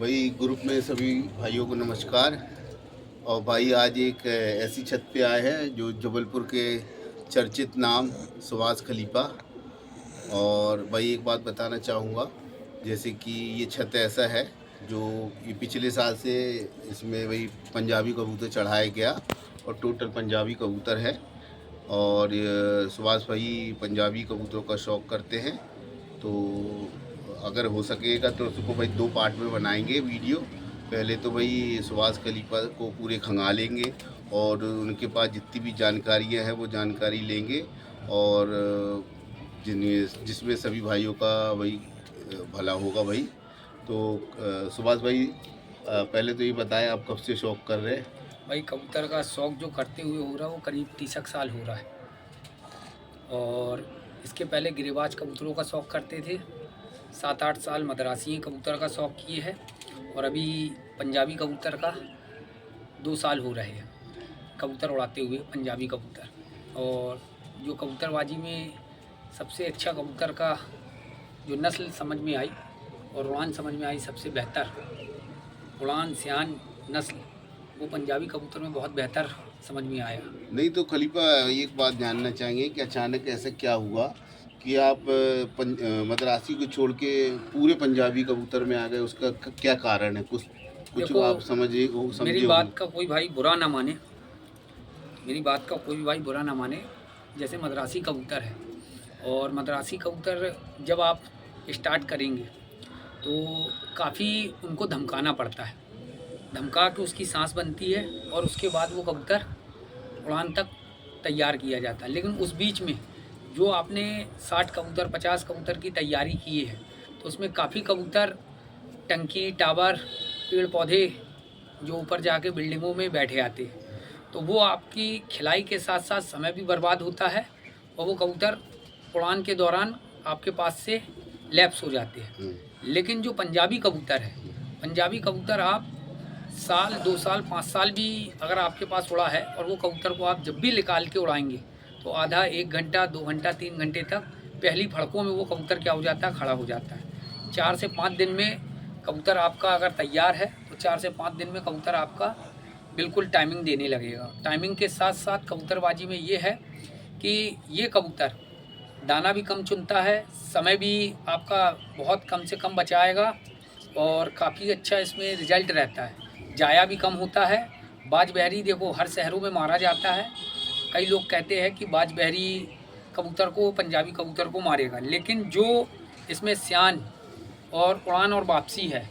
भाई ग्रुप में सभी भाइयों को नमस्कार। और भाई आज एक ऐसी छत पे आए हैं जो जबलपुर के चर्चित नाम सुभाष खलीफा। और भाई एक बात बताना चाहूँगा, जैसे कि ये छत ऐसा है जो ये पिछले साल से इसमें वही पंजाबी कबूतर चढ़ाया गया और टोटल पंजाबी कबूतर है। और सुभाष भाई पंजाबी कबूतरों का शौक़ करते हैं, तो अगर हो सकेगा तो उसको भाई 2 पार्ट में बनाएंगे वीडियो। पहले तो भाई सुभाष खलीफा को पूरे खंगालेंगे और उनके पास जितनी भी जानकारियां हैं वो जानकारी लेंगे, और जिसमें सभी भाइयों का भाई भला होगा भाई। तो सुभाष भाई पहले तो ये बताएं, आप कब से शौक़ कर रहे हैं? भाई कबूतर का शौक़ जो करते हुए हो रहा है वो करीब 30 साल हो रहा है। और इसके पहले गिरिबाज कबूतरों का शौक़ करते थे, 7-8 साल मद्रासी कबूतर का शौक़ किए हैं, और अभी पंजाबी कबूतर का 2 साल हो रहे हैं कबूतर उड़ाते हुए पंजाबी कबूतर। और जो कबूतरबाजी में सबसे अच्छा कबूतर का जो नस्ल समझ में आई और उड़ान समझ में आई, सबसे बेहतर उड़ान सियान नस्ल वो पंजाबी कबूतर में बहुत बेहतर समझ में आया। नहीं तो खलीफा एक बात जानना चाहेंगे कि अचानक ऐसा क्या हुआ कि आप मद्रासी को छोड़ के पूरे पंजाबी कबूतर में आ गए? उसका क्या कारण है? कुछ आप समझिए, मेरी बात का कोई भाई बुरा ना माने, मेरी बात का कोई भाई बुरा ना माने। जैसे मद्रासी कबूतर है, और मद्रासी कबूतर जब आप स्टार्ट करेंगे तो काफ़ी उनको धमकाना पड़ता है, धमका के उसकी सांस बनती है और उसके बाद वो कबूतर उड़ान तक तैयार किया जाता है। लेकिन उस बीच में जो आपने 60 कबूतर 50 कबूतर की तैयारी की है, तो उसमें काफ़ी कबूतर टंकी टावर पेड़ पौधे जो ऊपर जाके बिल्डिंगों में बैठे आते हैं, तो वो आपकी खिलाई के साथ साथ समय भी बर्बाद होता है, और वो कबूतर उड़ान के दौरान आपके पास से लैप्स हो जाते हैं। लेकिन जो पंजाबी कबूतर है, पंजाबी कबूतर आप साल 2 साल 5 साल भी अगर आपके पास उड़ा है, और वो कबूतर को आप जब भी निकाल के उड़ाएंगे तो आधा 1 घंटा 2 घंटा 3 घंटे तक पहली फड़कों में वो कबूतर क्या हो जाता है, खड़ा हो जाता है। 4 से 5 दिन में कबूतर आपका अगर तैयार है तो 4 से 5 दिन में कबूतर आपका बिल्कुल टाइमिंग देने लगेगा। टाइमिंग के साथ साथ कबूतरबाजी में ये है कि ये कबूतर दाना भी कम चुनता है, समय भी आपका बहुत कम से कम बचाएगा, और काफ़ी अच्छा इसमें रिजल्ट रहता है। जाया भी कम होता है। बाज बहरी देखो हर शहरों में मारा जाता है, कई लोग कहते हैं कि बाज बहरी कबूतर को पंजाबी कबूतर को मारेगा, लेकिन जो इसमें सियान और उड़ान और वापसी है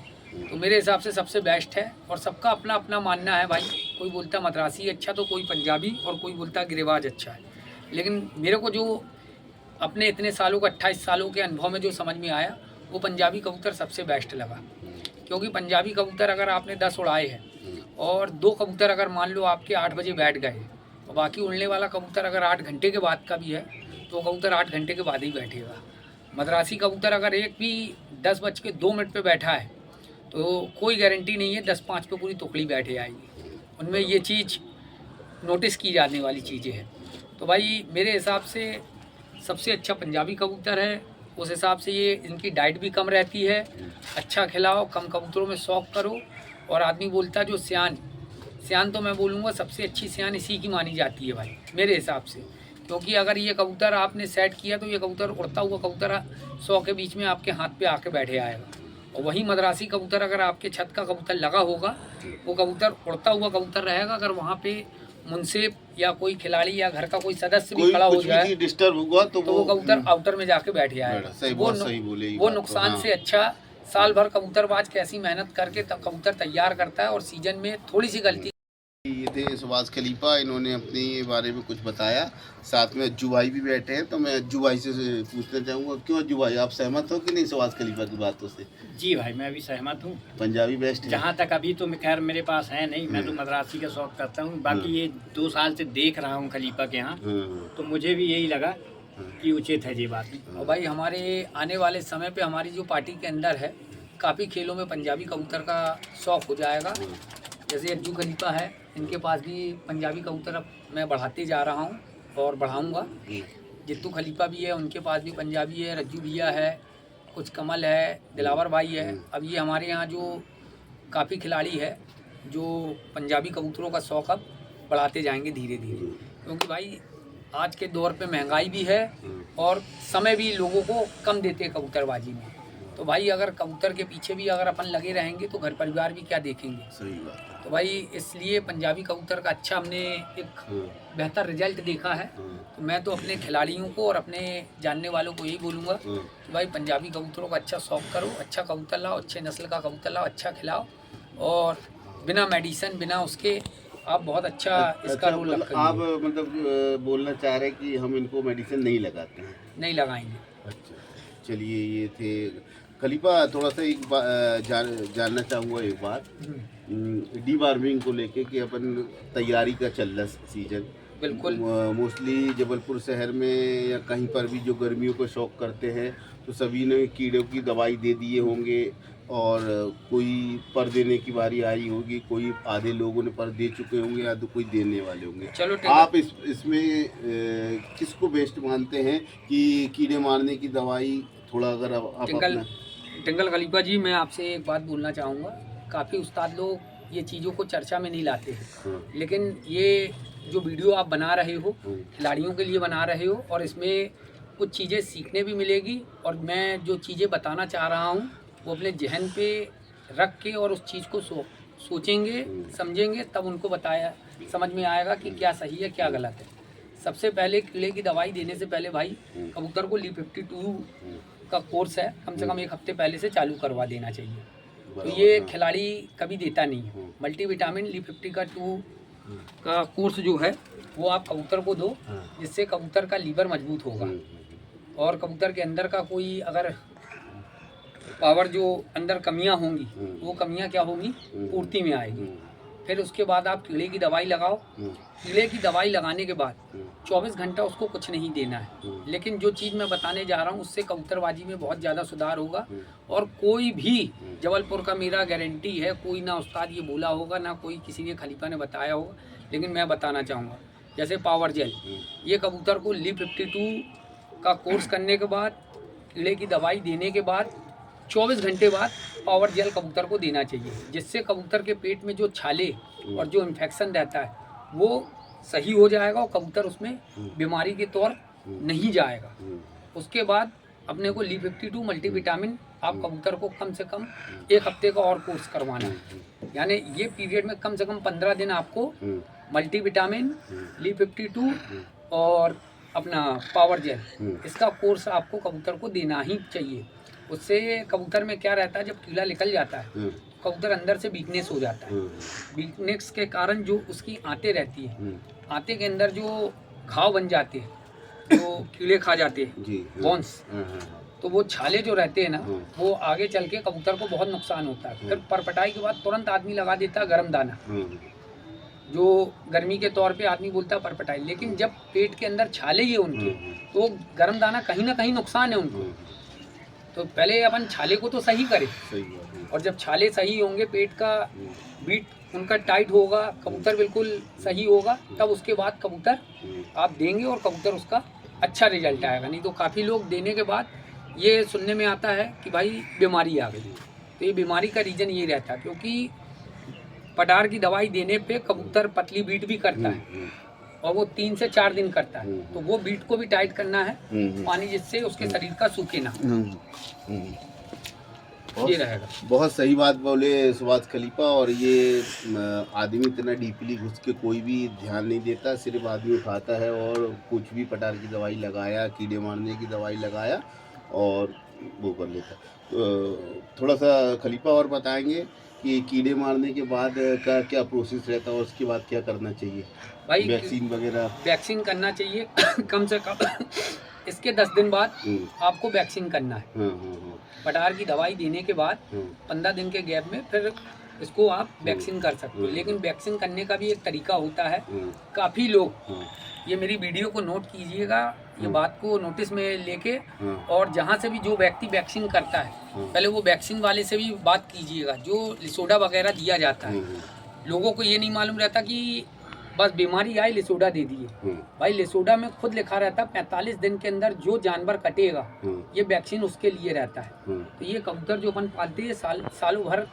तो मेरे हिसाब से सबसे बेस्ट है। और सबका अपना अपना मानना है भाई, कोई बोलता मद्रासी अच्छा तो कोई पंजाबी, और कोई बोलता गिरिबाज अच्छा है। लेकिन मेरे को जो अपने इतने सालों का 28 सालों के अनुभव में जो समझ में आया, वो पंजाबी कबूतर सबसे बेस्ट लगा। क्योंकि पंजाबी कबूतर अगर आपने 10 उड़ाए हैं और 2 कबूतर अगर मान लो आपके 8 बजे बैठ गए, और बाकी उड़ने वाला कबूतर अगर 8 घंटे के बाद का भी है तो कबूतर 8 घंटे के बाद ही बैठेगा। मद्रासी कबूतर अगर एक भी 10:02 पे बैठा है तो कोई गारंटी नहीं है 10:05 पे पूरी टुकड़ी बैठे आएगी। उनमें ये चीज़ नोटिस की जाने वाली चीज़ें हैं। तो भाई मेरे हिसाब से सबसे अच्छा पंजाबी कबूतर है। उस हिसाब से ये इनकी डाइट भी कम रहती है, अच्छा खिलाओ, कम कबूतरों में शौक़ करो। और आदमी बोलता जो सियान तो मैं बोलूँगा सबसे अच्छी सियान इसी की मानी जाती है भाई मेरे हिसाब से। क्योंकि अगर ये कबूतर आपने सेट किया तो ये कबूतर उड़ता हुआ कबूतर 100 के बीच में आपके हाथ पे आके बैठे आएगा। और वही मद्रासी कबूतर अगर आपके छत का कबूतर लगा होगा, वो कबूतर उड़ता हुआ कबूतर रहेगा। अगर वहाँ पे मुंसिफ या कोई खिलाड़ी या घर का कोई सदस्य भी खड़ा हो जाए, डिस्टर्ब हुआ तो वो कबूतर आउटर में जाके बैठ जाएगा। वो नुकसान से अच्छा साल भर कबूतरबाज कैसी मेहनत करके कबूतर तैयार करता है, और सीजन में थोड़ी सी गलती। ये थे सुभाष खलीफा, इन्होंने अपने बारे में कुछ बताया। साथ में अज्जू भाई भी बैठे हैं, तो मैं अज्जू भाई से पूछना चाहूँगा, क्यों अज्जू भाई आप सहमत हो कि नहीं सुभाष खलीफा की बातों से? जी भाई मैं भी सहमत हूँ। पंजाबी बेस्ट है। जहाँ तक अभी तो खैर मेरे पास है नहीं, मैं तो मद्रासी का शौक़ करता हूँ। बाकी ये 2 साल से देख रहा हूँ खलीफा के यहाँ, तो मुझे भी यही लगा कि उचित है ये बात। और भाई हमारे आने वाले समय पे हमारी जो पार्टी के अंदर है, काफ़ी खेलों में पंजाबी कबूतर का शौक़ हो जाएगा। जैसे अज्जू खलीफा है, इनके पास भी पंजाबी कबूतर अब मैं बढ़ाते जा रहा हूँ और बढ़ाऊँगा। जित्तू खलीफा भी है, उनके पास भी पंजाबी है, रज्जू भैया है, कुछ कमल है, दिलावर भाई है। अब ये हमारे यहाँ जो काफ़ी खिलाड़ी है जो पंजाबी कबूतरों का शौक़ अब बढ़ाते जाएंगे धीरे धीरे, क्योंकि भाई आज के दौर पे महंगाई भी है और समय भी लोगों को कम देते हैं कबूतरबाजी में। तो भाई अगर कबूतर के पीछे भी अगर अपन लगे रहेंगे तो घर परिवार भी क्या देखेंगे। सही बात है। तो भाई इसलिए पंजाबी कबूतर का अच्छा हमने एक बेहतर रिजल्ट देखा है। तो मैं तो अपने खिलाड़ियों को और अपने जानने वालों को यही बोलूँगा कि भाई पंजाबी कबूतरों का अच्छा शौक़ करो, अच्छा कबूतर लाओ, अच्छे नस्ल का कबूतर लाओ, अच्छा खिलाओ और बिना मेडिसिन बिना उसके आप बहुत अच्छा इसका रोल मतलब रखेंगे। आप मतलब बोलना चाह रहे हैं कि हम इनको मेडिसिन नहीं लगाते हैं? नहीं लगाएंगे। अच्छा, चलिए ये थे खलीफा। थोड़ा सा एक जानना चाहूँगा एक बात डी वार्मिंग को लेके कि अपन तैयारी का चल रहा सीजन। बिल्कुल। मोस्टली जबलपुर शहर में या कहीं पर भी जो गर्मियों को शौक करते हैं तो सभी ने कीड़ों की दवाई दे दिए होंगे और कोई पर देने की बारी आई होगी, कोई आधे लोगों ने पर दे चुके होंगे या तो कोई देने वाले होंगे। चलो आप इसमें किसको बेस्ट मानते हैं कि कीड़े मारने की दवाई थोड़ा अगर आप टिंकल खलीफा जी, मैं आपसे एक बात बोलना चाहूँगा। काफ़ी उस्ताद लोग ये चीज़ों को चर्चा में नहीं लाते हैं, लेकिन ये जो वीडियो आप बना रहे हो खिलाड़ियों के लिए बना रहे हो और इसमें कुछ चीज़ें सीखने भी मिलेगी और मैं जो चीज़ें बताना चाह रहा हूँ वो अपने जहन पे रख के और उस चीज़ को सोचेंगे समझेंगे तब उनको बताया समझ में आएगा कि क्या सही है क्या गलत है। सबसे पहले कीड़े की दवाई देने से पहले भाई कबूतर को ली 52 का कोर्स है, कम से कम एक हफ्ते पहले से चालू करवा देना चाहिए। तो ये खिलाड़ी कभी देता नहीं है। मल्टीविटामिन ली 50 का 2 का कोर्स जो है वो आप कबूतर को दो, जिससे कबूतर का लीवर मजबूत होगा और कबूतर के अंदर का कोई अगर पावर जो अंदर कमियां होंगी वो कमियां क्या होंगी पूर्ति में आएगी। फिर उसके बाद आप कीड़े की दवाई लगाओ। कीड़े की दवाई लगाने के बाद 24 घंटा उसको कुछ नहीं देना है, लेकिन जो चीज़ मैं बताने जा रहा हूँ उससे कबूतरबाजी में बहुत ज़्यादा सुधार होगा। और कोई भी जबलपुर का मेरा गारंटी है, कोई ना उस्ताद ये बोला होगा ना कोई किसी ने खलीफा ने बताया होगा, लेकिन मैं बताना चाहूँगा जैसे पावर जेल, ये कबूतर को ली 52 का कोर्स करने के बाद कीड़े की दवाई देने के बाद 24 घंटे बाद पावर जेल कबूतर को देना चाहिए, जिससे कबूतर के पेट में जो छाले और जो इन्फेक्शन रहता है वो सही हो जाएगा और कबूतर उसमें बीमारी के तौर नहीं जाएगा। उसके बाद अपने को ली 52 मल्टीविटामिन आप कबूतर को कम से कम एक हफ्ते का और कोर्स करवाना है। यानी ये पीरियड में कम से कम 15 दिन आपको मल्टीविटामिन, ली 52 और अपना पावर जेल इसका कोर्स आपको कबूतर को देना ही चाहिए। उससे कबूतर में क्या रहता है, जब कीड़ा निकल जाता है कबूतर अंदर से वीकनेस हो जाता है। वीकनेस के कारण जो उसकी आंतें रहती है, आंतें के अंदर जो घाव बन जाते हैं, जो कीड़े खा जाते हैं बॉन्स, तो वो छाले जो रहते हैं ना वो आगे चल के कबूतर को बहुत नुकसान होता है। फिर परपटाई के बाद तुरंत आदमी लगा देता है गर्म दाना, जो गर्मी के तौर पे आदमी बोलता है परपटाई, लेकिन जब पेट के अंदर छाले ही उनके तो गर्म दाना कहीं ना कहीं नुकसान है उनको। तो पहले अपन छाले को तो सही करें, और जब छाले सही होंगे, पेट का बीट उनका टाइट होगा, कबूतर बिल्कुल सही होगा, तब उसके बाद कबूतर आप देंगे और कबूतर उसका अच्छा रिजल्ट आएगा। नहीं तो काफ़ी लोग देने के बाद ये सुनने में आता है कि भाई बीमारी आ गई। तो ये बीमारी का रीज़न ये रहता है क्योंकि पटार की दवाई देने पे कबूतर पतली बीट भी करता है और वो 3 से 4 दिन करता है, तो वो बीट को भी टाइट करना है पानी, जिससे उसके शरीर का सूखे ना। ये रहेगा। बहुत सही बात बोले सुभाष खलीफा। और ये आदमी इतना डीपली घुस के कोई भी ध्यान नहीं देता, सिर्फ आदमी उठाता है और कुछ भी पटार की दवाई लगाया, कीड़े मारने की दवाई लगाया और वो कर लेता। तो थोड़ा सा खलीफा और बताएंगे कि कीड़े मारने के बाद का क्या प्रोसेस रहता है और उसके बाद क्या करना चाहिए? भाई वैक्सीन वगैरह वैक्सीन करना चाहिए कम से कम इसके 10 दिन बाद आपको वैक्सीन करना है। पटार की दवाई देने के बाद 15 दिन के गैप में फिर इसको आप वैक्सीन कर सकते हो। लेकिन वैक्सीन करने का भी एक तरीका होता है। काफ़ी लोग, ये मेरी वीडियो को नोट कीजिएगा, ये बात को नोटिस में लेके, और जहाँ से भी जो व्यक्ति वैक्सीन करता है पहले वो वैक्सीन वाले से भी बात कीजिएगा। जो लिसोडा वगैरह दिया जाता है, लोगों को ये नहीं मालूम रहता कि बस बीमारी आई लिसोडा दे दिए। भाई लिसोडा में खुद लिखा रहता है 45 दिन के अंदर जो जानवर कटेगा ये वैक्सीन उसके लिए रहता है। तो ये कबूतर जो अपन पालते हैं सालों भर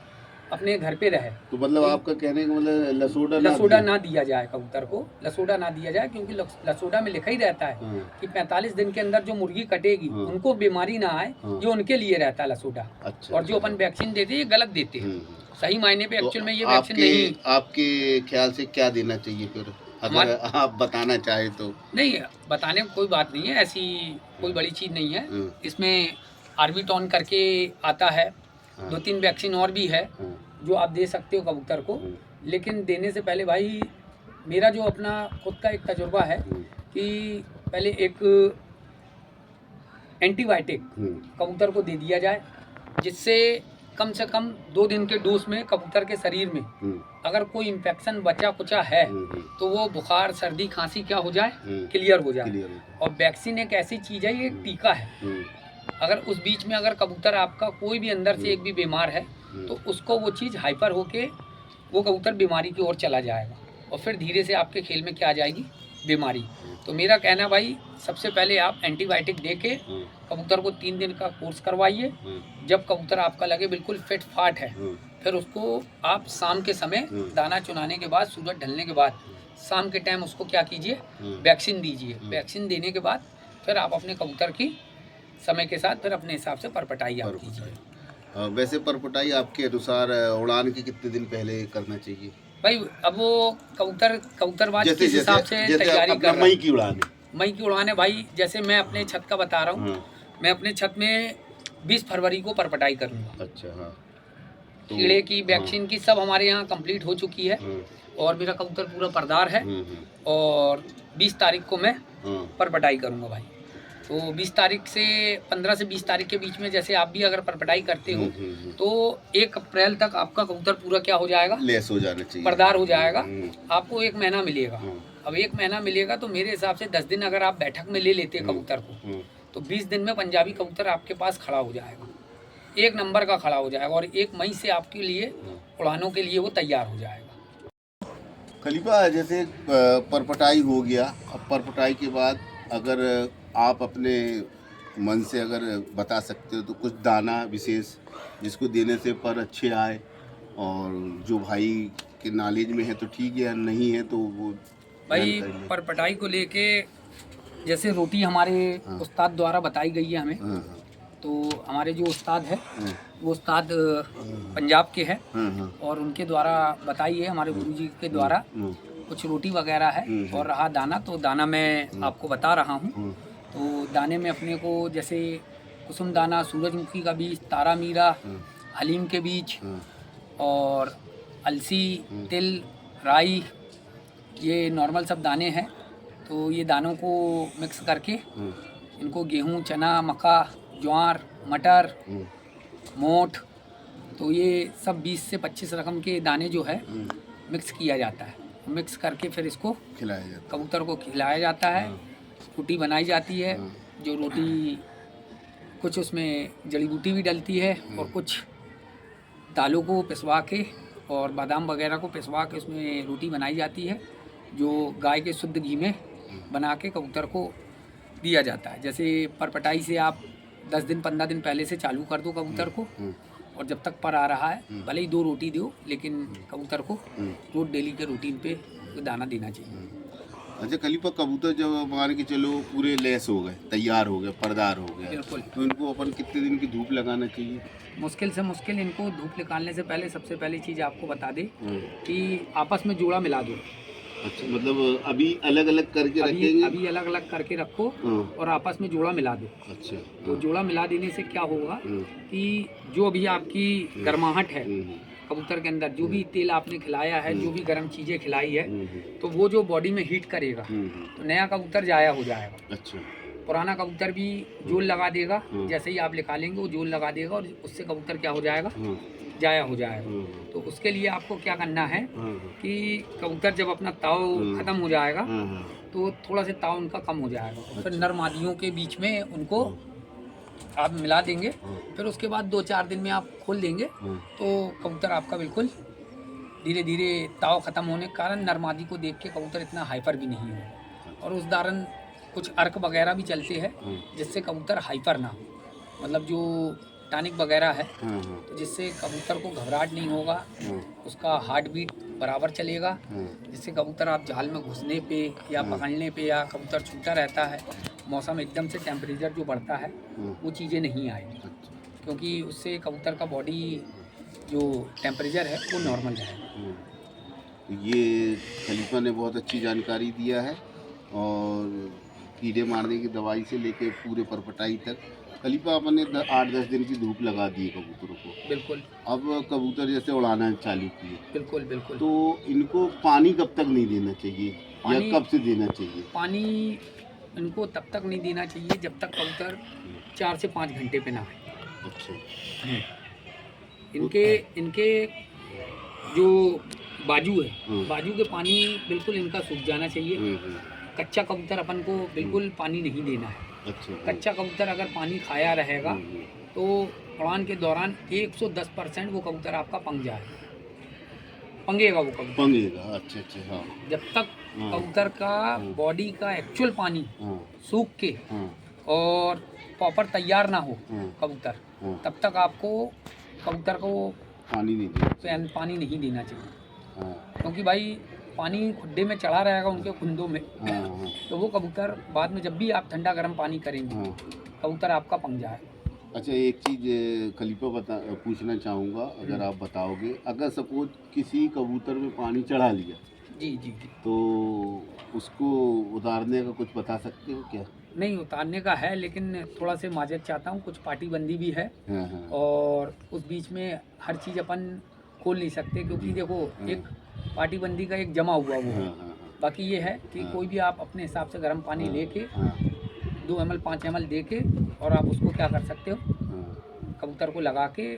अपने घर पे रहे। तो मतलब आपका कहने का मतलब लसोडा ना दिया जाए कबूतर को, लसोडा ना दिया जाए, क्योंकि लसोडा में लिखा ही रहता है कि 45 दिन के अंदर जो मुर्गी कटेगी उनको बीमारी ना आए, ये उनके लिए रहता है लसोडा। अच्छा, और जो अपन वैक्सीन देते हैं ये गलत देते हैं, सही मायने पे तो एक्चुअल में ये वैक्सीन नहीं। आपके ख्याल से क्या देना चाहिए फिर, अगर आप बताना चाहे तो? नहीं, बताने में कोई बात नहीं है, ऐसी कोई बड़ी चीज़ नहीं है। इसमें आर्बिटॉन करके आता है, 2-3 वैक्सीन और भी है जो आप दे सकते हो कबूतर को। लेकिन देने से पहले भाई मेरा जो अपना खुद का एक तजुर्बा है कि पहले एक एंटीबायोटिक कबूतर को दे दिया जाए, जिससे कम से कम 2 दिन के डोज में कबूतर के शरीर में अगर कोई इन्फेक्शन बचा कुचा है तो वो बुखार सर्दी खांसी क्या हो जाए, क्लियर हो जाए। और वैक्सीन एक ऐसी चीज़ है, ये एक टीका है। अगर उस बीच में अगर कबूतर आपका कोई भी अंदर से एक भी बीमार है तो उसको वो चीज़ हाइपर होके वो कबूतर बीमारी की ओर चला जाएगा और फिर धीरे से आपके खेल में क्या आ जाएगी, बीमारी। तो मेरा कहना भाई सबसे पहले आप एंटीबायोटिक दे के कबूतर को 3 दिन का कोर्स करवाइए। जब कबूतर आपका लगे बिल्कुल फिट फाट है, फिर उसको आप शाम के समय दाना चुनाने के बाद, सूरज ढलने के बाद शाम के टाइम उसको क्या कीजिए, वैक्सीन दीजिए। वैक्सीन देने के बाद फिर आप अपने कबूतर की समय के साथ फिर अपने हिसाब से परपटाई आप कीजिए। वैसे परपटाई आपके अनुसार उड़ान के कितने दिन पहले करना चाहिए भाई? अब वो कबूतरबाज किस हिसाब से तैयारी कर रहा है। मई की उड़ान है भाई। जैसे मैं अपने छत का बता रहा हूँ, मैं अपने छत में 20 फरवरी को परपटाई करूँगा। अच्छा, हाँ। कीड़े की वैक्सीन की सब हमारे यहाँ कंप्लीट हो चुकी है और मेरा कबूतर पूरा परदार है और 20 तारीख को मैं परपटाई करूँगा भाई। तो 20 तारीख से 15 से 20 तारीख के बीच में जैसे आप भी अगर परपटाई करते हो तो 1 अप्रैल तक आपका कबूतर पूरा क्या हो जाएगा, लेस हो जाना चाहिए, परदार हो जाएगा। आपको 1 महीना मिलेगा। अब 1 महीना मिलेगा तो मेरे हिसाब से 10 दिन अगर आप बैठक में ले लेते कबूतर को तो 20 दिन में पंजाबी कबूतर आपके पास खड़ा हो जाएगा, 1 नंबर का खड़ा हो जाएगा और 1 मई से आपके लिए उड़ानों के लिए वो तैयार हो जाएगा। खलीफा, जैसे परपटाई हो गया, अब परपटाई के बाद अगर आप अपने मन से अगर बता सकते हो तो कुछ दाना विशेष जिसको देने से पर अच्छे आए, और जो भाई के नॉलेज में है तो ठीक है, नहीं है तो वो भाई परपटाई को लेके जैसे रोटी हमारे उस्ताद द्वारा बताई गई है हमें। तो हमारे जो उस्ताद है वो उस्ताद पंजाब के हैं और उनके द्वारा बताई है, हमारे गुरुजी के द्वारा कुछ रोटी वगैरह है। और रहा दाना, तो दाना मैं आपको बता रहा हूँ। तो दाने में अपने को जैसे कुसुम दाना, सूरजमुखी का बीज, तारा मीरा, हलीम के बीज और अलसी, तिल, राई, ये नॉर्मल सब दाने हैं। तो ये दानों को मिक्स करके इनको गेहूँ, चना, मक्का, ज्वार, मटर, मोठ, तो ये सब 20 से 25 रकम के दाने जो है मिक्स किया जाता है। मिक्स करके फिर इसको खिलाया जाता है, कबूतर को खिलाया जाता है। रोटी बनाई जाती है, जो रोटी कुछ उसमें जड़ी बूटी भी डलती है और कुछ दालों को पिसवा के और बादाम वगैरह को पिसवा के उसमें रोटी बनाई जाती है, जो गाय के शुद्ध घी में बना के कबूतर को दिया जाता है। जैसे परपटाई से आप 10 दिन 15 दिन पहले से चालू कर दो कबूतर को, और जब तक पर आ रहा है भले ही 2 रोटी दो, लेकिन कबूतर को रोज डेली के रूटीन पे दाना देना चाहिए। अच्छा खलीफा, कबूतर जब मान के चलो पूरे लेस हो गए, तैयार हो गए, परदार हो गए, बिल्कुल, तो इनको अपन कितने दिन की धूप लगाना चाहिए? मुश्किल से मुश्किल इनको धूप निकालने से पहले सबसे पहली चीज़ आपको बता दें कि आपस में जोड़ा मिला दो। अच्छा, मतलब अभी अलग अलग करके रखेंगे? अभी अलग अलग करके रखो और आपस में जोड़ा मिला दो। अच्छा, तो जोड़ा मिला देने से क्या होगा कि जो भी आपकी गर्माहट है कबूतर के अंदर, जो भी तेल आपने खिलाया है, जो भी गर्म चीज़ें खिलाई है, तो वो जो बॉडी में हीट करेगा तो नया कबूतर जाया हो जाएगा। अच्छा, पुराना कबूतर भी जोल लगा देगा, जैसे ही आप निकालेंगे वो जोल लगा देगा और उससे कबूतर क्या हो जाएगा, जाया हो जाएगा। तो उसके लिए आपको क्या करना है कि कबूतर जब अपना ताव खत्म हो जाएगा तो थोड़ा सा ताव उनका कम हो जाएगा, फिर नर मादियों के बीच में उनको आप मिला देंगे। फिर उसके बाद 2-4 दिन में आप खोल देंगे तो कबूतर आपका बिल्कुल धीरे धीरे ताव ख़त्म होने के कारण नर मादी को देख के कबूतर इतना हाइपर भी नहीं हो, और उस दौरान कुछ अर्क वगैरह भी चलते हैं जिससे कबूतर हाइपर ना हो। मतलब जो टॉनिक वगैरह है, हाँ, तो जिससे कबूतर को घबराहट नहीं होगा, हाँ, उसका हार्ट बीट बराबर चलेगा, हाँ, जिससे कबूतर आप जाल में घुसने पे या पकड़ने पे या कबूतर छूटा रहता है, मौसम एकदम से टेम्परेचर जो बढ़ता है वो चीज़ें नहीं आएगी, अच्छा, क्योंकि उससे कबूतर का बॉडी जो टेम्परेचर है वो नॉर्मल रहेगा। ये खलीफा ने बहुत अच्छी जानकारी दिया है और कीड़े मारने की दवाई से लेके पूरे परपटाई तक खलीफा अपन ने 8-10 दिन की धूप लगा दी है कबूतरों को। बिल्कुल अब कबूतर जैसे उड़ाना चालू किए बिल्कुल बिल्कुल। तो इनको पानी कब तक नहीं देना चाहिए या पानी- कब से देना चाहिए? पानी इनको तब तक नहीं देना चाहिए जब तक कबूतर 4 से 5 घंटे पे ना आए। अच्छा, इनके इनके जो बाजू है, हम्म। बाजू के पानी बिल्कुल इनका सूख जाना चाहिए। हम्म, कच्चा कबूतर अपन को बिल्कुल पानी नहीं देना है। अच्छा, कच्चा कबूतर अगर पानी खाया रहेगा हम्म, तो उड़ान के दौरान 110% वो कबूतर आपका पंग जाएगा, पंगेगा वो कबूतर। पंगेगा, अच्छा अच्छा, हाँ, जब तक हाँ। कबूतर का बॉडी का एक्चुअल पानी हाँ, सूख के हाँ, और प्रॉपर तैयार ना हो हाँ, कबूतर, हाँ, तब तक आपको कबूतर को पानी नहीं देना, पानी नहीं देना चाहिए, हाँ, क्योंकि भाई पानी खुड्डे में चढ़ा रहेगा उनके खुंदों में, हाँ, हाँ, तो वो कबूतर बाद में जब भी आप ठंडा गर्म पानी करेंगे हाँ। कबूतर आपका पंग जाएगा। अच्छा, एक चीज़ खलीफा पूछना चाहूँगा, अगर आप बताओगे, अगर सपोज किसी कबूतर में पानी चढ़ा लिया जी जी जी। तो उसको उतारने का कुछ बता सकते हो क्या? नहीं उतारने का है, लेकिन थोड़ा से माजत चाहता हूँ, कुछ पार्टी बंदी भी है हाँ, हाँ, और उस बीच में हर चीज़ अपन खोल नहीं सकते, क्योंकि देखो एक पार्टी बंदी का एक जमा हुआ वो हाँ, है। हाँ, बाकी ये है कि हाँ। कोई भी आप अपने हिसाब से गर्म पानी लेके हाँ, 2 ml 5 ml दे के और आप उसको क्या कर सकते हो, हाँ। कबूतर को लगा के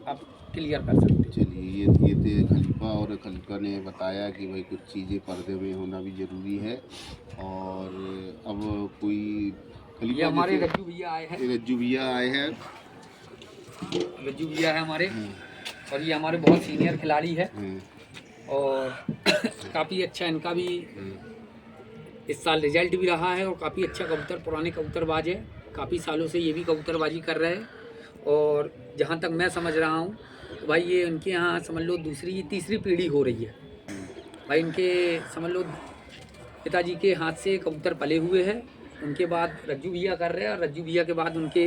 आप क्लियर कर सकते हो। चलिए, ये थे खलीफा, और खलीफा ने बताया कि भाई कुछ चीज़ें पर्दे में होना भी ज़रूरी है। और अब कोई ये खलीफा हमारे जैसे रज्जू भैया आए हैं, रज्जू भैया आए हैं। रज्जू भैया है हमारे, और ये हमारे बहुत सीनियर खिलाड़ी है और काफ़ी अच्छा इनका भी इस साल रिजल्ट भी रहा है और काफ़ी अच्छा कबूतर, पुराने कबूतरबाज है, काफ़ी सालों से ये भी कबूतरबाजी कर रहे हैं। और जहाँ तक मैं समझ रहा हूँ तो भाई ये उनके यहाँ समझ लो दूसरी तीसरी पीढ़ी हो रही है भाई, इनके समझ लो पिताजी के हाथ से कबूतर पले हुए हैं, उनके बाद रज्जू भैया कर रहे हैं और रज्जू भैया के बाद उनके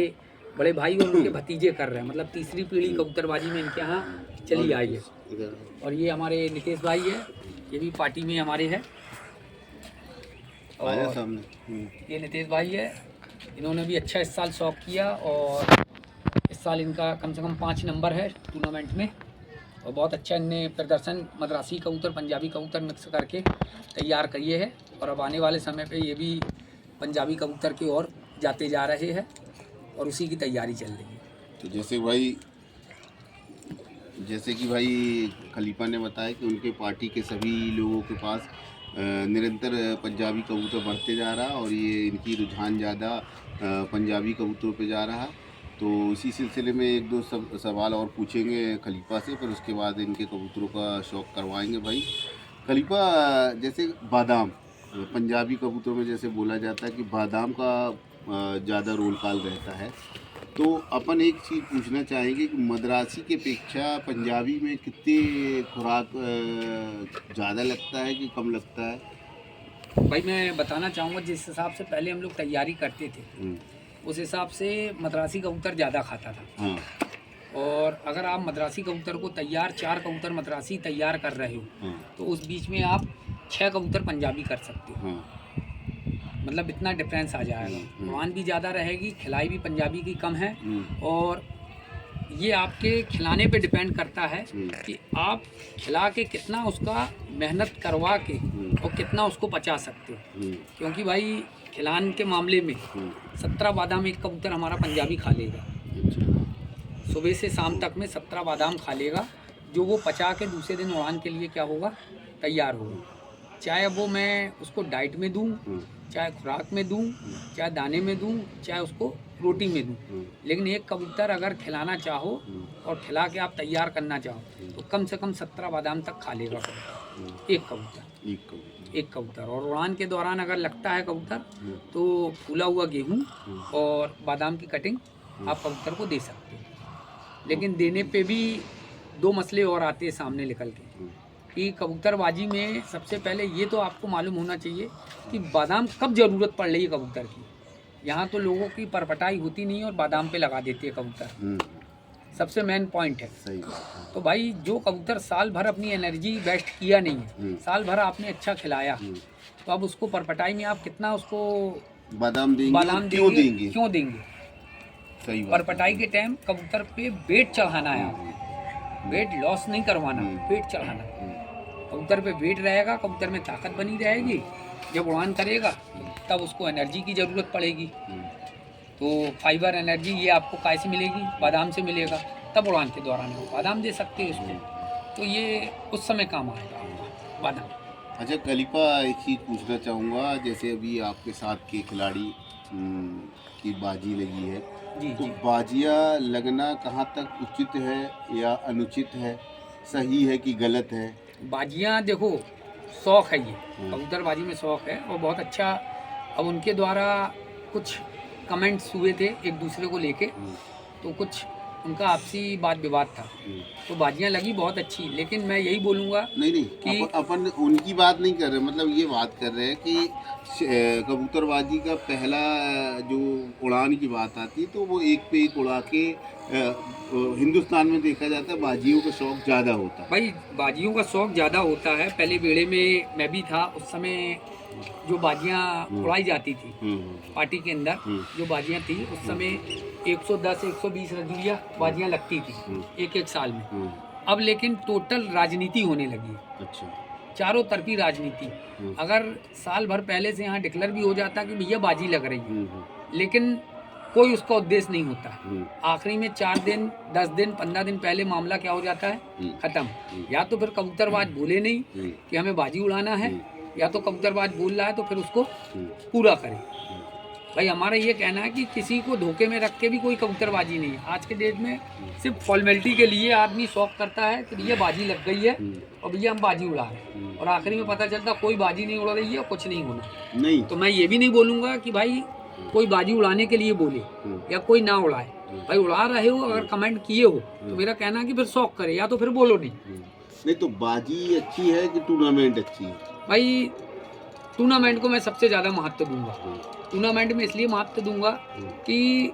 बड़े भाई और उनके भतीजे कर रहे हैं, मतलब तीसरी पीढ़ी कबूतरबाजी में इनके यहाँ चली आई है। और ये हमारे नितेश भाई है, ये भी पार्टी में हमारे हैं, आया और सामने। ये नितेश भाई है, इन्होंने भी अच्छा इस साल शौक किया और इस साल इनका कम से कम 5 नंबर है टूर्नामेंट में और बहुत अच्छा इनने प्रदर्शन मद्रासी कबूतर पंजाबी कबूतर मिक्स करके तैयार किए है और अब आने वाले समय पे ये भी पंजाबी कबूतर की ओर जाते जा रहे हैं और उसी की तैयारी चल रही है। तो जैसे कि भाई खलीफा ने बताया कि उनके पार्टी के सभी लोगों के पास निरंतर पंजाबी कबूतर बढ़ते जा रहा और ये इनकी रुझान ज़्यादा पंजाबी कबूतरों पे जा रहा। तो इसी सिलसिले में एक दो सवाल और पूछेंगे खलीफा से, फिर उसके बाद इनके कबूतरों का शौक करवाएंगे। भाई खलीफा, जैसे बादाम पंजाबी कबूतरों में जैसे बोला जाता है कि बादाम का ज़्यादा रोल काल रहता है, तो अपन एक चीज़ पूछना चाहेंगे कि मद्रासी के अपेक्षा पंजाबी में कितनी खुराक ज़्यादा लगता है कि कम लगता है? भाई मैं बताना चाहूँगा जिस हिसाब से पहले हम लोग तैयारी करते थे उस हिसाब से मद्रासी कबूतर ज़्यादा खाता था। हाँ। और अगर आप मद्रासी कबूतर को तैयार 4 कबूतर मद्रासी तैयार कर रहे हो हाँ। तो उस बीच में आप 6 कबूतर पंजाबी कर सकते हो। हाँ। मतलब इतना डिफरेंस आ जाएगा, उड़ान भी ज़्यादा रहेगी, खिलाई भी पंजाबी की कम है और ये आपके खिलाने पे डिपेंड करता है कि आप खिला के कितना उसका मेहनत करवा के और कितना उसको पचा सकते हो। क्योंकि भाई खिलान के मामले में 17 बादाम एक कबूतर हमारा पंजाबी खा लेगा, सुबह से शाम तक में 17 बादाम खा लेगा, जो वो पचा के दूसरे दिन उड़ान के लिए क्या होगा, तैयार होगा। चाहे वो मैं उसको डाइट में दूं, चाहे खुराक में दूं, चाहे दाने में दूं, चाहे उसको रोटी में दूं, लेकिन एक कबूतर अगर खिलाना चाहो और खिला के आप तैयार करना चाहो तो कम से कम 17 बादाम तक खा लेगा एक कबूतर। और उड़ान के दौरान अगर लगता है कबूतर तो फूला हुआ गेहूं और बादाम की कटिंग आप कबूतर को दे सकते हो। लेकिन देने पे भी दो मसले और आते हैं सामने निकल के कि कबूतरबाजी में सबसे पहले ये तो आपको मालूम होना चाहिए कि बादाम कब ज़रूरत पड़ रही है कबूतर की। यहाँ तो लोगों की परपटाई होती नहीं है और बादाम पे लगा देती है कबूतर, सबसे मेन पॉइंट है। सही बात है। तो भाई जो कबूतर साल भर अपनी एनर्जी वेस्ट किया नहीं है, साल भर आपने अच्छा खिलाया, तो अब उसको परपटाई में आप कितना उसको बादाम देंगे, क्यों देंगे? क्यों देंगे? सही बात। परपटाई के टाइम कबूतर पे वेट चढ़ाना है आपको, वेट लॉस नहीं करवाना, वेट चढ़ाना है। कबूतर पे वेट रहेगा, कबूतर में ताकत बनी रहेगी, जब उड़ान करेगा तब उसको एनर्जी की ज़रूरत पड़ेगी। तो फाइबर एनर्जी ये आपको कैसे मिलेगी? बादाम से मिलेगा, तब उड़ान के दौरान वो बादाम दे सकते हैं उसको, तो ये उस समय काम आएगा आपका बादाम। अच्छा खलीफा, एक चीज़ पूछना चाहूँगा, जैसे अभी आपके साथ के खिलाड़ी की बाजी लगी है, जी तो जी। बाजियाँ लगना कहाँ तक उचित है या अनुचित है, सही है कि गलत है? बाजियाँ देखो, शौक़ है ये, कबूतरबाजी में शौक़ है और बहुत अच्छा। अब उनके द्वारा कुछ कमेंट्स हुए थे एक दूसरे को लेके, तो कुछ उनका आपसी वाद विवाद था, तो बाजियाँ लगी बहुत अच्छी, लेकिन मैं यही बोलूँगा नहीं कि अपन उनकी बात नहीं कर रहे, मतलब ये बात कर रहे हैं कि कबूतरबाजी का पहला जो उड़ान की बात आती है तो वो एक पे एक उड़ा के हिंदुस्तान में देखा जाता है बाजियों का शौक ज़्यादा होता है। भाई बाजियों का शौक़ ज़्यादा होता है। पहले बेड़े में मैं भी था, उस समय जो बाजियाँ उड़ाई जाती थी पार्टी के अंदर, जो बाजियाँ थी उस समय 110-120 रजूलिया बाजियाँ लगती थी एक साल में। अब लेकिन टोटल राजनीति होने लगी है। अच्छा। चारों तरफी राजनीति। अगर साल भर पहले से यहाँ डिक्लेयर भी हो जाता कि भैया बाजी लग रही है, लेकिन कोई उसका उद्देश्य नहीं होता। आखिरी में 4 दिन, 10 दिन, 15 दिन पहले मामला क्या हो जाता है, खत्म। या तो फिर कबूतरबाज बोले नहीं कि हमें बाजी उड़ाना है, या तो कबूतरबाज बोल रहा है तो फिर उसको पूरा करे। भाई हमारा ये कहना है कि किसी को धोखे में रख के भी कोई कबूतरबाजी नहीं है। आज के डेट में सिर्फ फॉर्मेलिटी के लिए आदमी शौक करता है कि भैया बाजी लग गई है और भैया हम बाजी उड़ा रहे हैं, और आखिरी में पता चलता कोई बाजी नहीं उड़ा रही है, कुछ नहीं होना। नहीं तो मैं ये भी नहीं बोलूँगा कि भाई कोई बाजी उड़ाने के लिए बोले या कोई ना उड़ाए। भाई उड़ा रहे हो, अगर कमेंट किए हो तो मेरा कहना है कि फिर शौक करे, या तो फिर बोलो नहीं। तो बाजी अच्छी है कि टूर्नामेंट अच्छी है? भाई टूर्नामेंट को मैं सबसे ज़्यादा महत्व दूंगा। टूर्नामेंट में इसलिए महत्व दूंगा कि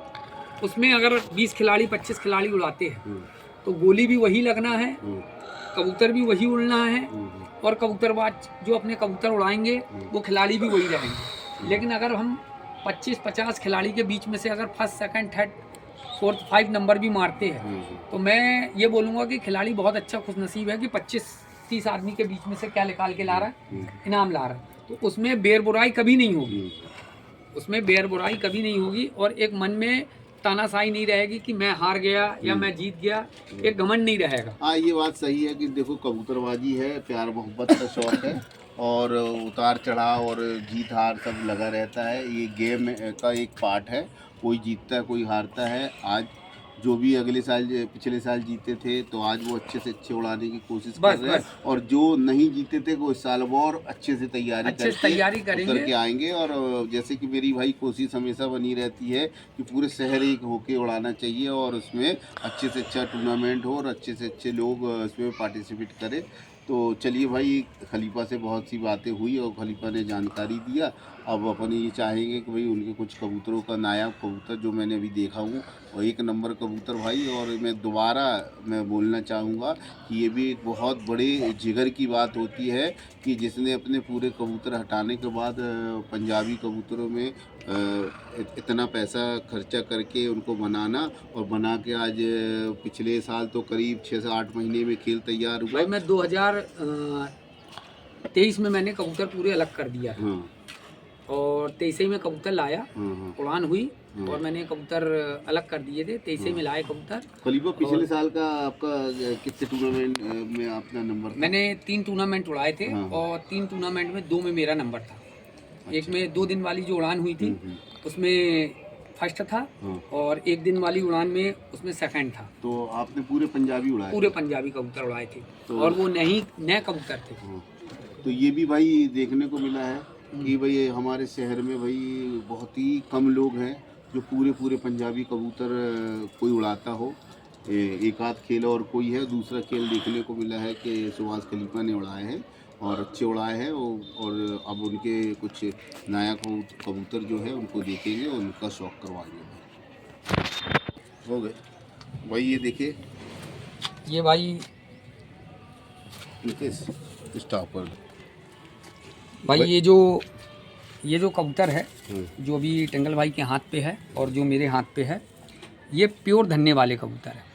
उसमें अगर 20 खिलाड़ी 25 खिलाड़ी उड़ाते हैं तो गोली भी वही लगना है, कबूतर भी वही उड़ना है, और कबूतरबाज जो अपने कबूतर उड़ाएंगे वो खिलाड़ी भी वही रहेंगे। लेकिन अगर हम 25-50 खिलाड़ी के बीच में से अगर first, second, third, fourth, 5 number भी मारते हैं तो मैं ये बोलूँगा कि खिलाड़ी बहुत अच्छा खुशनसीब है कि 25-30 आदमी के बीच में से क्या निकाल के ला रहा है, इनाम ला रहा है। तो उसमें बेर बुराई कभी नहीं होगी, उसमें बेर बुराई कभी नहीं होगी, और एक मन में तानाशाही नहीं रहेगी कि मैं हार गया या मैं जीत गया, एक घमंड नहीं रहेगा। हाँ, ये बात सही है कि देखो कबूतरबाजी है, प्यार मोहब्बत का शौक है, और उतार चढ़ाव और जीत हार सब लगा रहता है। ये गेम का एक पार्ट है, कोई जीतता है कोई हारता है। आज जो भी अगले साल पिछले साल जीते थे तो आज वो अच्छे से अच्छे उड़ाने की कोशिश कर रहे हैं, और जो नहीं जीते थे वो इस साल वो और अच्छे से तैयारी करके आएंगे। और जैसे कि मेरी भाई कोशिश हमेशा बनी रहती है कि पूरे शहर एक होके उड़ाना चाहिए, और उसमें अच्छे से अच्छा टूर्नामेंट हो और अच्छे से अच्छे लोग इसमें पार्टिसिपेट करें। तो चलिए भाई, खलीफा से बहुत सी बातें हुई और खलीफा ने जानकारी दिया। अब अपन ये चाहेंगे कि भाई उनके कुछ कबूतरों का नायाब कबूतर जो मैंने अभी देखा हूँ, और 1 नंबर कबूतर भाई। और मैं दोबारा बोलना चाहूँगा कि ये भी एक बहुत बड़े जिगर की बात होती है कि जिसने अपने पूरे कबूतर हटाने के बाद पंजाबी कबूतरों में इतना पैसा खर्चा करके उनको बनाना, और बना के आज पिछले साल तो करीब 6 से 8 महीने में खेल तैयार हुआ। भाई मैं 2023 में मैंने कबूतर पूरे अलग कर दिया, और 23 में कबूतर लाया, उड़ान हुई और मैंने कबूतर अलग कर दिए थे। 23 में लाए कबूतर। खलीफा, पिछले साल का आपका कितने टूर्नामेंट में अपना नंबर था? मैंने 3 टूर्नामेंट उड़ाए थे, और 3 टूर्नामेंट में 2 में मेरा नंबर था। एक में 2 दिन वाली जो उड़ान हुई थी उसमें फर्स्ट था, और 1 दिन वाली उड़ान में उसमें सेकंड था। तो आपने पूरे पंजाबी उड़ाए? पूरे पंजाबी कबूतर उड़ाए थे, और वो नए कबूतर थे। तो ये भी भाई देखने को मिला है कि भाई हमारे शहर में भाई बहुत ही कम लोग हैं जो पूरे पंजाबी कबूतर कोई उड़ाता हो। एक आध खेल और कोई है, दूसरा खेल देखने को मिला है कि सुभाष खलीफा ने उड़ाए हैं और अच्छे उड़ाए हैं, और अब उनके कुछ नया कबूतर जो है उनको देखेंगे और उनका शौक करवाएंगे। हो गए भाई, ये देखिए ये भाई स्टॉपर भाई ये जो कबूतर है जो अभी टेंगल भाई के हाथ पे है और जो मेरे हाथ पे है, ये प्योर धन्ने वाले कबूतर है।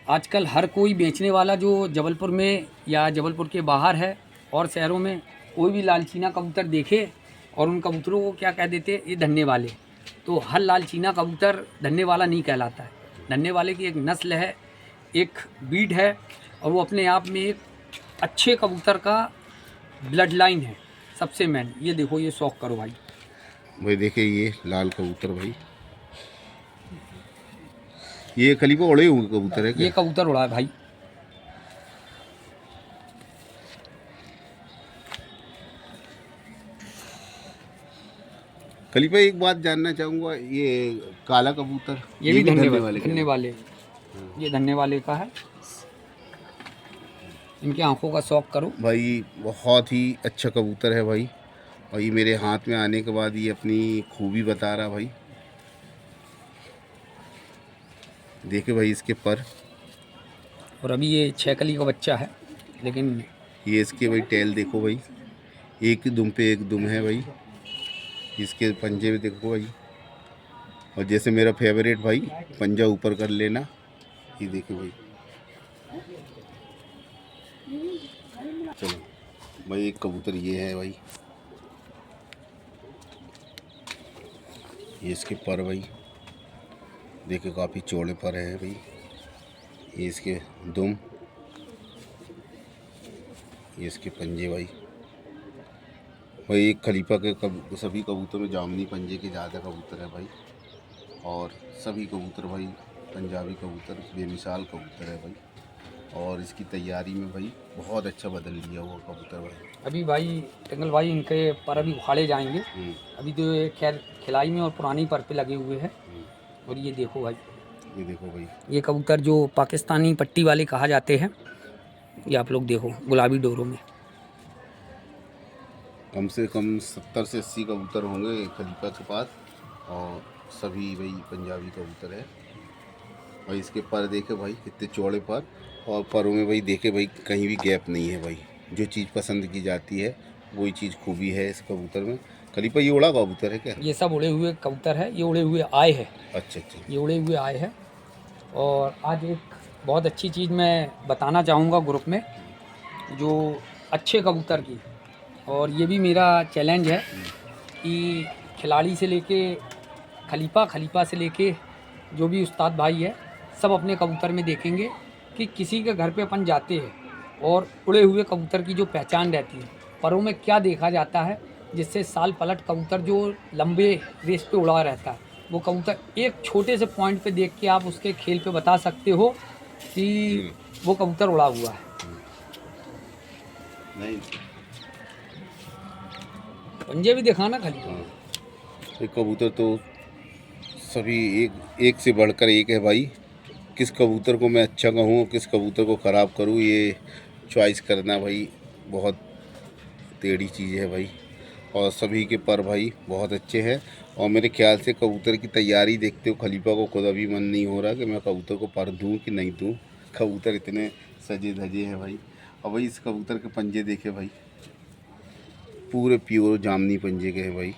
आजकल हर कोई बेचने वाला जो जबलपुर में या जबलपुर के बाहर है और शहरों में कोई भी लालचीना कबूतर देखे और उन कबूतरों को क्या कह देते, ये धन्ने वाले। तो हर लालचीना कबूतर धन्ने वाला नहीं कहलाता है। धन्ने वाले की एक नस्ल है, एक बीट है, और वो अपने आप में एक अच्छे कबूतर का ब्लड लाइन है सबसे मेन। ये देखो, ये शौक करो भाई। भाई देखिए ये लाल कबूतर भाई, ये खलीफा उड़े हुए कबूतर है क्या? ये कबूतर उड़ा है भाई। खलीफा एक बात जानना चाहूँगा, ये काला कबूतर ये भी धन्ने वाले वाले, ये धन्ने वाले का है। इनकी आंखों का शौक करो भाई, बहुत ही अच्छा कबूतर है भाई। और ये मेरे हाथ में आने के बाद ये अपनी खूबी बता रहा भाई। देखे भाई इसके पर, और अभी ये 6 कली का बच्चा है, लेकिन ये इसके भाई टेल देखो भाई, एक दुम पे एक दुम है भाई। इसके पंजे में देखो भाई, और जैसे मेरा फेवरेट भाई, पंजा ऊपर कर लेना। ये देखो भाई, चलो भाई एक कबूतर ये है भाई, ये इसके पर भाई देखिए काफ़ी चौड़े पर है भाई। ये इसके दुम, ये इसके पंजे भाई। भाई एक खलीफा के सभी कबूतर में जामनी पंजे के ज़्यादा कबूतर है भाई, और सभी कबूतर भाई पंजाबी कबूतर बेमिसाल कबूतर है भाई। और इसकी तैयारी में भाई बहुत अच्छा बदल लिया हुआ कबूतर भाई। अभी भाई टेंगल भाई इनके पर अभी उखाड़े जाएंगे। अभी तो ये खैर खिलाई में और पुरानी पर पे लगे हुए हैं। और ये देखो भाई, ये देखो भाई, ये कबूतर जो पाकिस्तानी पट्टी वाले कहा जाते हैं, ये आप लोग देखो गुलाबी डोरों में। कम से कम 70 से 80 कबूतर होंगे खलीफा के पास, और सभी भाई पंजाबी कबूतर है भाई। इसके पर देखे भाई कितने चौड़े पर, और परों में भाई देखे भाई कहीं भी गैप नहीं है भाई। जो चीज़ पसंद की जाती है वही चीज़ खूबी है इस कबूतर में। खलीफा ये उड़ा कबूतर है क्या? ये सब उड़े हुए कबूतर है, ये उड़े हुए आए हैं। अच्छा अच्छा, ये उड़े हुए आए हैं। और आज एक बहुत अच्छी चीज़ मैं बताना चाहूँगा ग्रुप में, जो अच्छे कबूतर की, और ये भी मेरा चैलेंज है कि खिलाड़ी से लेके खलीफा से लेके जो भी उस्ताद भाई है, सब अपने कबूतर में देखेंगे कि किसी के घर पे अपन जाते हैं और उड़े हुए कबूतर की जो पहचान रहती है, परों में क्या देखा जाता है, जिससे साल पलट कबूतर जो लंबे रेस पे उड़ा रहता है, वो कबूतर एक छोटे से पॉइंट पे देख के आप उसके खेल पे बता सकते हो कि वो कबूतर उड़ा हुआ है। नहीं पंजे भी दिखाना खाली। ये कबूतर तो सभी एक से बढ़कर एक है भाई। किस कबूतर को मैं अच्छा कहूँ, किस कबूतर को ख़राब करूँ, ये चॉइस करना भाई बहुत टेढ़ी चीज़ है भाई। और सभी के पर भाई बहुत अच्छे हैं, और मेरे ख्याल से कबूतर की तैयारी देखते हो खलीफा को खुद अभी मन नहीं हो रहा कि मैं कबूतर को पर दूँ कि नहीं दूँ। कबूतर इतने सजे धजे हैं भाई। और भाई इस कबूतर के पंजे देखे भाई, पूरे प्योर जामनी पंजे के हैं भाई।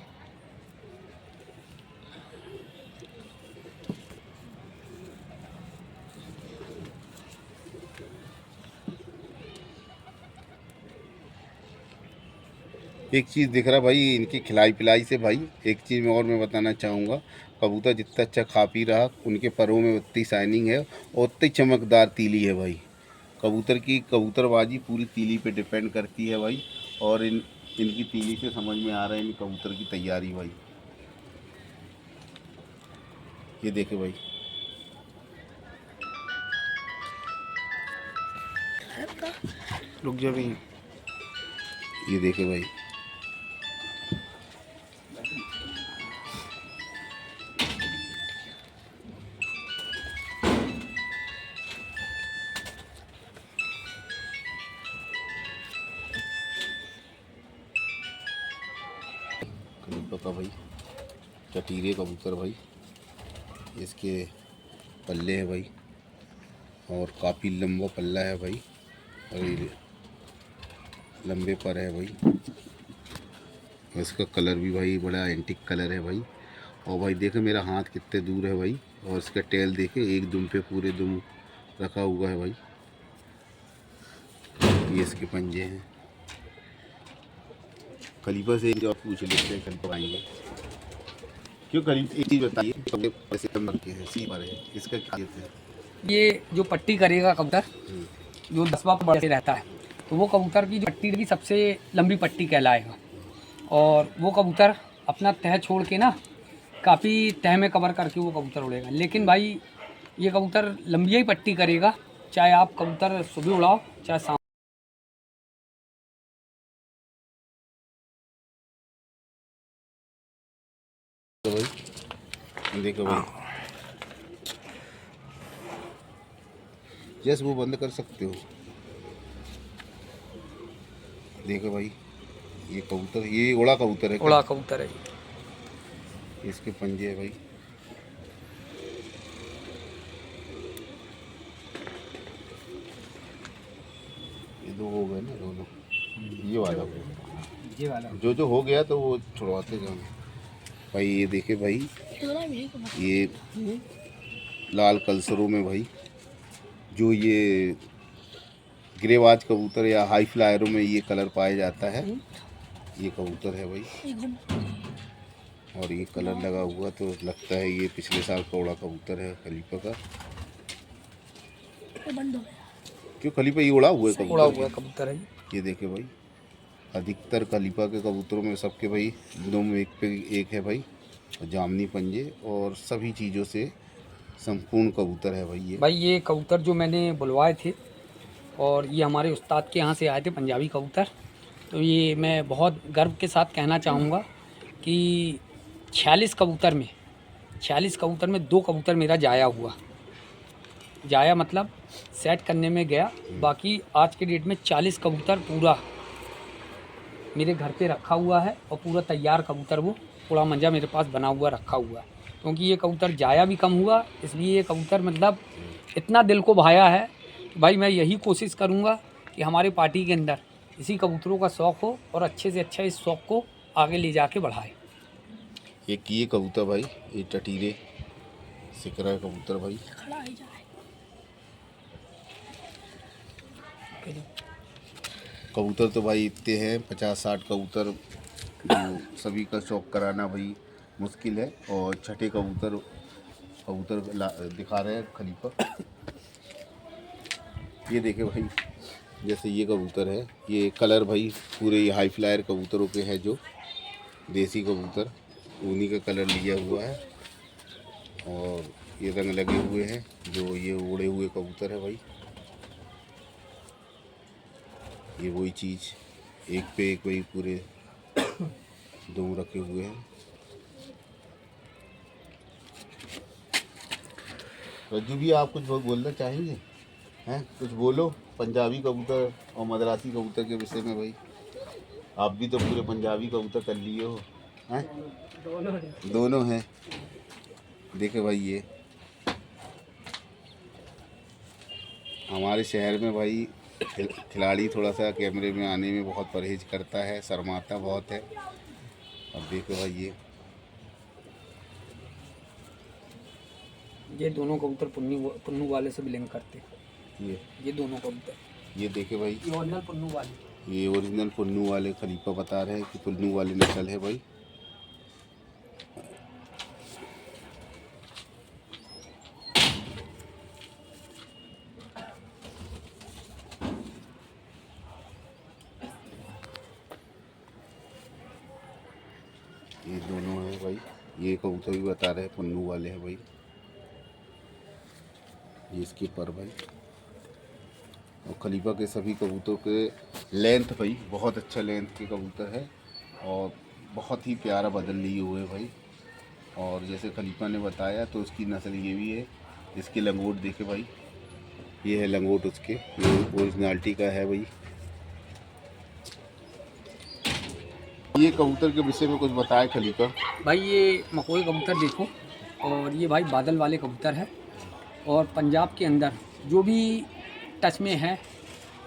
एक चीज़ दिख रहा भाई इनकी खिलाई पिलाई से भाई, एक चीज़ में और मैं बताना चाहूँगा, कबूतर जितना अच्छा खा पी रहा, उनके परों में उतनी शाइनिंग है और उतनी चमकदार तीली है भाई। कबूतर की कबूतरबाजी पूरी तीली पे डिपेंड करती है भाई, और इनकी तीली से समझ में आ रहा है इन कबूतर की तैयारी भाई। ये देखे भाई, रुक जा भी, ये देखे भाई, खलीफा का भाई, चटीरे कबूतर भाई। इसके पल्ले है भाई और काफ़ी लंबा पल्ला है भाई और ये लंबे पर है भाई। इसका कलर भी भाई बड़ा एंटिक कलर है भाई। और भाई देखे मेरा हाथ कितने दूर है भाई, और इसका टेल देखे एक दुम पे पूरे दुम रखा हुआ है भाई। ये इसके पंजे हैं। खलीफा से जो आप पूछ लेते हैं खलीफा आएंगे क्यों। खलीफा एक चीज़ बताइए, पैसे कम रखे हैं सी पर है, इसका क्या है? ये जो पट्टी करेगा कबूतर, जो 10वां बड़े रहता है, तो वो कबूतर की जो पट्टी रहेगी सबसे लंबी पट्टी कहलाएगा। और वो कबूतर अपना तह छोड़ के ना काफ़ी तह में कवर करके वो कबूतर उड़ेगा। लेकिन भाई ये कबूतर लंबी ही पट्टी करेगा, चाहे आप कबूतर सुबह उड़ाओ चाहे शाम। तो भाई देखो भाई, जैसे वो बंद कर सकते हो। देखो भाई ये कबूतर, ये उड़ा कबूतर है क्या? उड़ा कबूतर है। इसके पंजे है भाई। ये दो हो गए ना, दोनों। ये वाला जो हो गया तो वो छुड़वाते जाना भाई। ये देखे भाई, ये लाल कल्सरों में भाई, जो ये गिरेबाज कबूतर या हाई फ्लायरों में ये कलर पाया जाता है, ये कबूतर है भाई। और ये कलर लगा हुआ तो लगता है ये पिछले साल का उड़ा कबूतर है खलीफा का। क्यों खलीफा ये उड़ा हुआ है उड़ा हुआ कबूतर है। ये देखे भाई, अधिकतर खलीफा के कबूतरों में सबके भाई दुम एक पे एक है भाई, और जामनी पंजे और सभी चीज़ों से संपूर्ण कबूतर है भाई। ये कबूतर जो मैंने बुलवाए थे और ये हमारे उस्ताद के यहाँ से आए थे, पंजाबी कबूतर। तो ये मैं बहुत गर्व के साथ कहना चाहूँगा कि 46 कबूतर में 2 कबूतर मेरा जाया हुआ। जाया मतलब सेट करने में गया। बाकी आज के डेट में 40 कबूतर पूरा मेरे घर पे रखा हुआ है और पूरा तैयार कबूतर वो उड़ा मंजा मेरे पास बना हुआ रखा हुआ है। क्योंकि ये कबूतर जाया भी कम हुआ, इसलिए ये कबूतर मतलब इतना दिल को भाया है कि भाई मैं यही कोशिश करूँगा कि हमारे पार्टी के अंदर इसी कबूतरों का शौक़ हो और अच्छे से अच्छा इस शौक़ को आगे ले जाके बढ़ाए। ये कबूतर भाई, ये टटीरे सिकरा कबूतर भाई। कबूतर तो भाई इतने हैं 50-60 कबूतर, जो सभी का शौक कराना भाई मुश्किल है। और छठे कबूतर दिखा रहे हैं खलीफा। ये देखे भाई, जैसे ये कबूतर है, ये कलर भाई पूरे ये हाई फ्लायर कबूतरों के हैं, जो देसी कबूतर उन्हीं का कलर लिया हुआ है। और ये रंग लगे हुए हैं, जो ये उड़े हुए कबूतर है भाई। ये वही चीज़ एक पे एक वही पूरे दो रखे हुए हैं। रज्जू भी आप कुछ बोलना चाहेंगे? हैं कुछ बोलो पंजाबी कबूतर और मद्रासी कबूतर के विषय में भाई। आप भी तो पूरे पंजाबी कबूतर कर लिए हो, हैं? दोनों हैं। देखे भाई, ये हमारे शहर में भाई खिलाड़ी थोड़ा सा कैमरे में आने में बहुत परहेज करता है, शर्माता बहुत है। अब देखो भाई, ये दोनों कबूतर पुन्नू वाले से बिलोंग करते हैं। ये दोनों कबूतर, ये देखे भाई, ये ओरिजिनल पुन्नू वाले, ये ओरिजिनल पुन्नू वाले खलीफा बता रहे हैं कि पुन्नू वाले नस्ल है भाई। ये दोनों है भाई। ये कबूतर भी बता रहे हैं पुन्नू वाले हैं भाई। ये इसके पर भाई, और खलीफा के सभी कबूतरों के लेंथ भाई बहुत अच्छा लेंथ के कबूतर है और बहुत ही प्यारा बदल लिए हुए भाई। और जैसे खलीफा ने बताया तो उसकी नस्ल ये भी है। इसके लंगोट देखे भाई, ये है लंगोट उसके, ये ओरिजिनलिटी का है भाई। ये कबूतर के विषय में कुछ बताए खलीफा। भाई ये मकोई कबूतर देखो, और ये भाई बादल वाले कबूतर है। और पंजाब के अंदर जो भी टच में है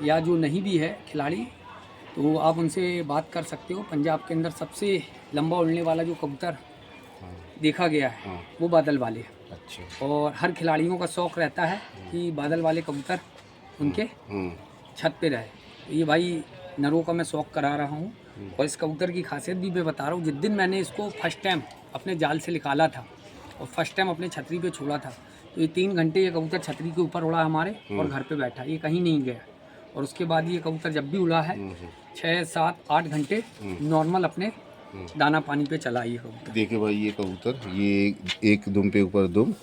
या जो नहीं भी है खिलाड़ी, तो आप उनसे बात कर सकते हो। पंजाब के अंदर सबसे लंबा उड़ने वाला जो कबूतर देखा गया है वो बादल वाले है। अच्छा। और हर खिलाड़ियों का शौक़ रहता है कि बादल वाले कबूतर उनके छत पे रहे। तो ये भाई नरों का मैं शौक़ करा रहा हूँ। और इस कबूतर की खासियत भी मैं बता रहा हूँ। जिस दिन मैंने इसको फर्स्ट टाइम अपने जाल से निकाला था और फर्स्ट टाइम अपने छतरी पे छोड़ा था, तो ये 3 घंटे ये कबूतर छतरी के ऊपर उड़ा हमारे और घर पे बैठा, ये कहीं नहीं गया। और उसके बाद ये कबूतर जब भी उड़ा है 6, 7, 8 घंटे नॉर्मल अपने दाना पानी पे चला ये कबूतर। देखिए भाई ये कबूतर, ये एक दुम पे ऊपर दुम,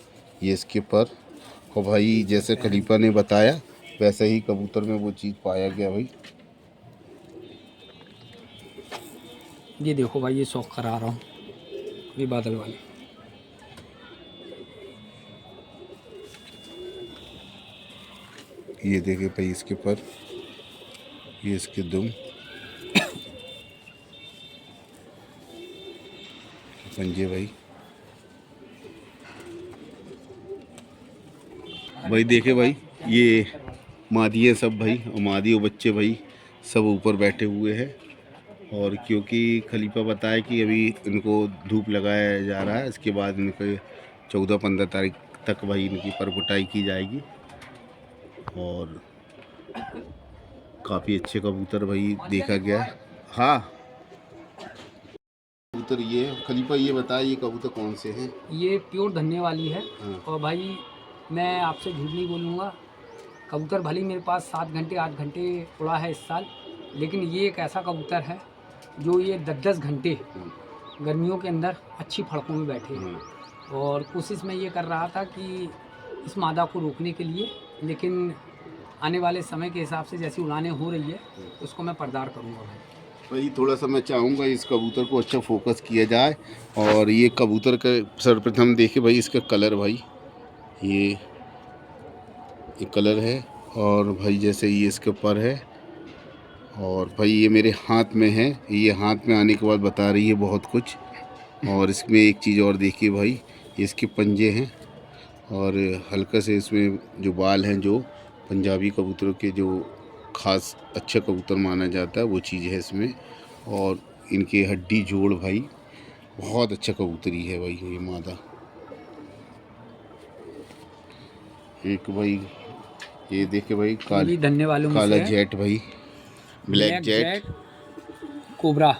ये इसके पर। और भाई जैसे खलीफा ने बताया वैसे ही कबूतर में वो चीज़ पाया गया भाई। ये देखो भाई, ये शौक़ करा रहा हूँ, ये बादल वाले। ये देखिए भाई इसके पर, ये इसके दुम, पंजे भाई। भाई देखे भाई, ये मादी है सब भाई, और मादी और बच्चे भाई सब ऊपर बैठे हुए हैं। और क्योंकि खलीफा बताया कि अभी इनको धूप लगाया जा रहा है, इसके बाद इनके 14-15 तारीख तक भाई इनकी परकुटाई की जाएगी। और काफ़ी अच्छे कबूतर भाई देखा गया है। हाँ कबूतर ये खलीफा, ये बताया ये कबूतर कौन से हैं? ये प्योर धन्ने वाली है। हाँ। और भाई मैं आपसे झूठ नहीं बोलूँगा, कबूतर भले ही मेरे पास 7 घंटे 8 घंटे उड़ा है इस साल, लेकिन ये एक ऐसा कबूतर है जो ये 10-10 घंटे गर्मियों के अंदर अच्छी फड़कों में बैठे हैं। और कोशिश मैं ये कर रहा था कि इस मादा को रोकने के लिए, लेकिन आने वाले समय के हिसाब से जैसी उड़ानें हो रही है उसको मैं पर्दार करूँगा भाई। थोड़ा सा मैं चाहूँगा इस कबूतर को अच्छा फोकस किया जाए। और ये कबूतर का सर्वप्रथम देखे भाई इसका कलर भाई, ये कलर है। और भाई जैसे ये इसके पर है, और भाई ये मेरे हाथ में है, ये हाथ में आने के बाद बता रही है बहुत कुछ। और इसमें एक चीज़ और देखिए भाई, ये इसके पंजे हैं और हल्का से इसमें जो बाल हैं, जो पंजाबी कबूतरों के जो ख़ास अच्छा कबूतर माना जाता है वो चीज़ है इसमें। और इनके हड्डी जोड़ भाई बहुत अच्छा कबूतरी है भाई। ये मादा एक भाई, ये देखे भाई धन्ने वालों में काला से है। जेट भाई, ब्लैक जेट कोबरा,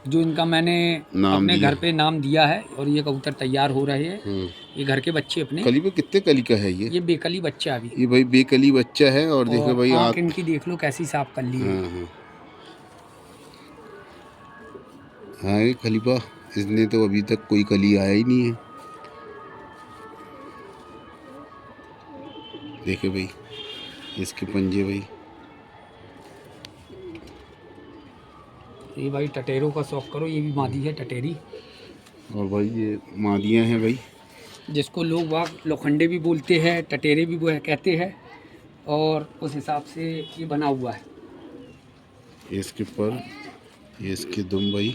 जो इनका मैंने नाम अपने दिया। घर पे नाम दिया है। और ये कबूतर तैयार हो रहे हैं, ये घर के बच्चे अपने। कली पे कितने कली का है ये? बेकली बच्चा अभी, ये भाई बेकली बच्चा है। और देखो भाई आँख इनकी देख लो कैसी साफ कर ली है। हाँ ये खलीफा, इसने तो अभी तक कोई कली आया ही नहीं है। देखे भाई इसके पंजे भाई। ये भाई टटेरों का शौक करो, ये भी मादी है टटेरी। और भाई ये मादियाँ हैं भाई, जिसको लोग वाग लोखंडे भी बोलते हैं, टटेरे भी वो कहते हैं। और उस हिसाब से ये बना हुआ है। इसके पर, ये इसके दुम भाई,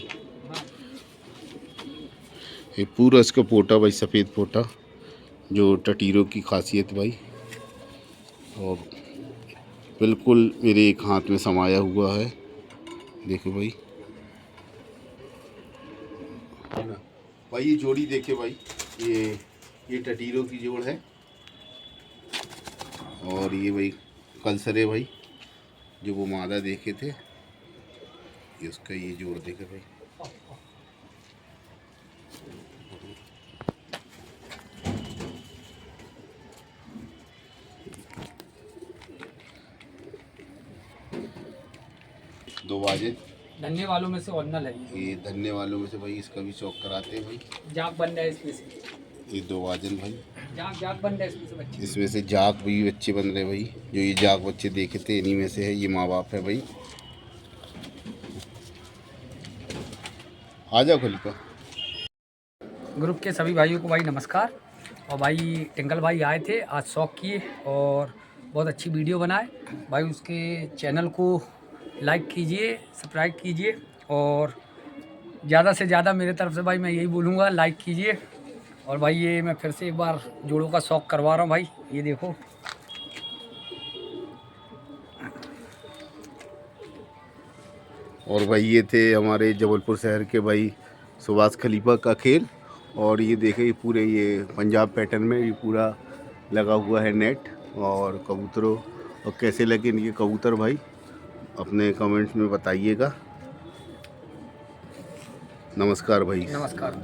ये पूरा इसका पोटा भाई, सफ़ेद पोटा जो टटीरों की खासियत भाई। और बिल्कुल मेरे एक हाथ में समाया हुआ है, देखो भाई। भाई ये जोड़ी देखे भाई, ये टटीरों की जोड़ है। और ये भाई कलसरे भाई, जो वो मादा देखे थे, ये उसका ये जोड़ देखे भाई। दो बाजे धन्ने वालों में से ओरिजिनल है ये धन्ने वालों में से भाई, इसका भी शौक कराते हैं भाई। जाग बन रहा है इसमें से, ये दो वाजन भाई, जाग बन रहा है इसमें से बच्चे। इसमें से जाग भी बच्चे बन रहे भाई। जो ये जाग बच्चे देखे थे इन्हीं में से है, ये माँ बाप है भाई। आ जाओ खलीफा। ग्रुप के सभी भाइयों को भाई नमस्कार। और भाई टिंकल भाई आए थे आज, शौक किए और बहुत अच्छी वीडियो बनाए भाई। उसके चैनल को लाइक कीजिए, सब्सक्राइब कीजिए और ज़्यादा से ज़्यादा मेरे तरफ से भाई मैं यही बोलूँगा, लाइक कीजिए। और भाई ये मैं फिर से एक बार जोड़ों का शौक करवा रहा हूँ भाई, ये देखो। और भाई ये थे हमारे जबलपुर शहर के भाई सुभाष खलीफा का खेल। और ये देखे ये पूरे ये पंजाब पैटर्न में ये पूरा लगा हुआ है नेट और कबूतरों। और कैसे लगे इनके कबूतर भाई अपने कमेंट्स में बताइएगा। नमस्कार भाई। नमस्कार।